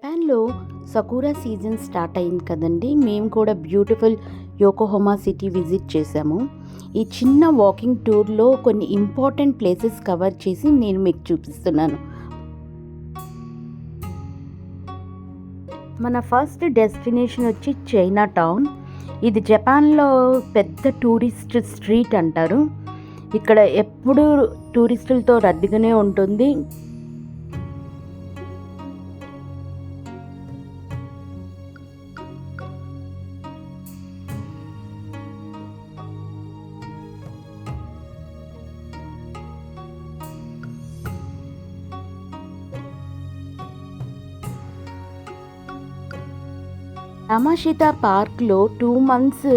జపాన్‌లో Sakura season start అయింది కదండీ! మేము కూడా బ్యూటిఫుల్ యోకోహామా సిటీ విజిట్ చేశాము. ఈ చిన్న వాకింగ్ టూర్‌లో కొన్ని ఇంపార్టెంట్ ప్లేసెస్ కవర్ చేసి నేను మీకు చూపిస్తున్నాను. మన ఫస్ట్ డెస్టినేషన్ వచ్చి చైనా టౌన్. ఇది జపాన్‌లో పెద్ద టూరిస్ట్ స్ట్రీట్ అంటారు. ఇక్కడ ఎప్పుడూ టూరిస్టులతో రద్దీగానే ఉంటుంది. యామాషితా పార్క్‌లో 2 మంత్స్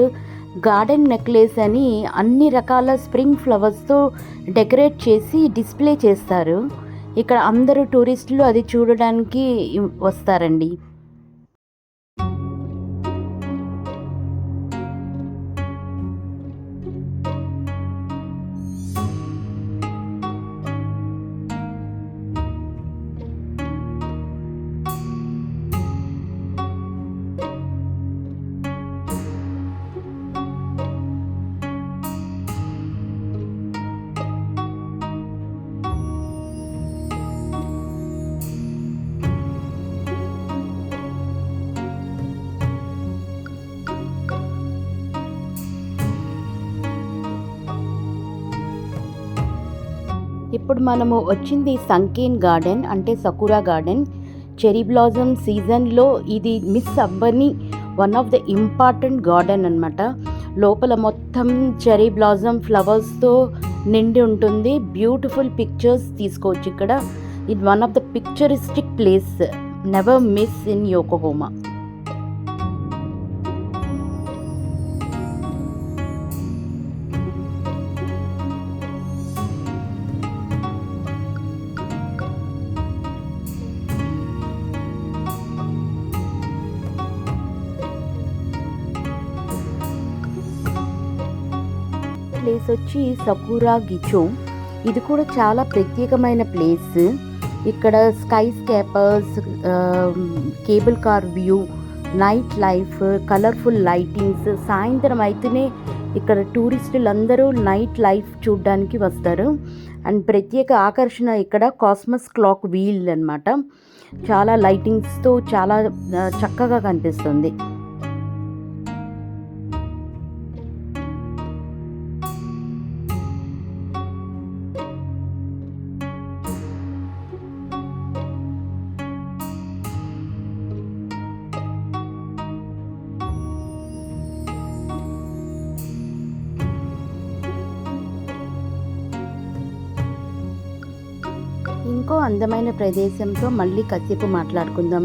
గార్డెన్ నెక్లెస్ అని అన్ని రకాల స్ప్రింగ్ ఫ్లవర్స్‌తో డెకరేట్ చేసి డిస్‌ప్లే చేస్తారు. ఇక్కడ అందరూ టూరిస్టులు అది చూడడానికి వస్తారండి. ఇప్పుడు మనము వచ్చింది సంకేన్ గార్డెన్, అంటే సకురా గార్డెన్. చెరీ బ్లాజమ్ సీజన్లో ఇది మిస్ అవ్వని one of the important garden అనమాట. లోపల మొత్తం చెరీ బ్లాజమ్ ఫ్లవర్స్తో నిండి ఉంటుంది. బ్యూటిఫుల్ పిక్చర్స్ తీసుకోవచ్చు ఇక్కడ. ఇది one of the picturesque place, never miss in Yokohama. Place వచ్చి సకురా గిచో. ఇది కూడా చాలా ప్రత్యేకమైన ప్లేస్. ఇక్కడ skyscrapers, cable car view, night life, colourful lightings. సాయంత్రం అయితేనే ఇక్కడ టూరిస్టులందరూ నైట్ లైఫ్ చూడడానికి వస్తారు. అండ్ ప్రత్యేక ఆకర్షణ ఇక్కడ కాస్మస్ క్లాక్ వీల్ అన్నమాట. చాలా లైటింగ్స్తో చాలా చక్కగా కనిపిస్తుంది. ఇంకో అందమైన ప్రదేశంతో మళ్ళీ కాసేపు మాట్లాడుకుందాం.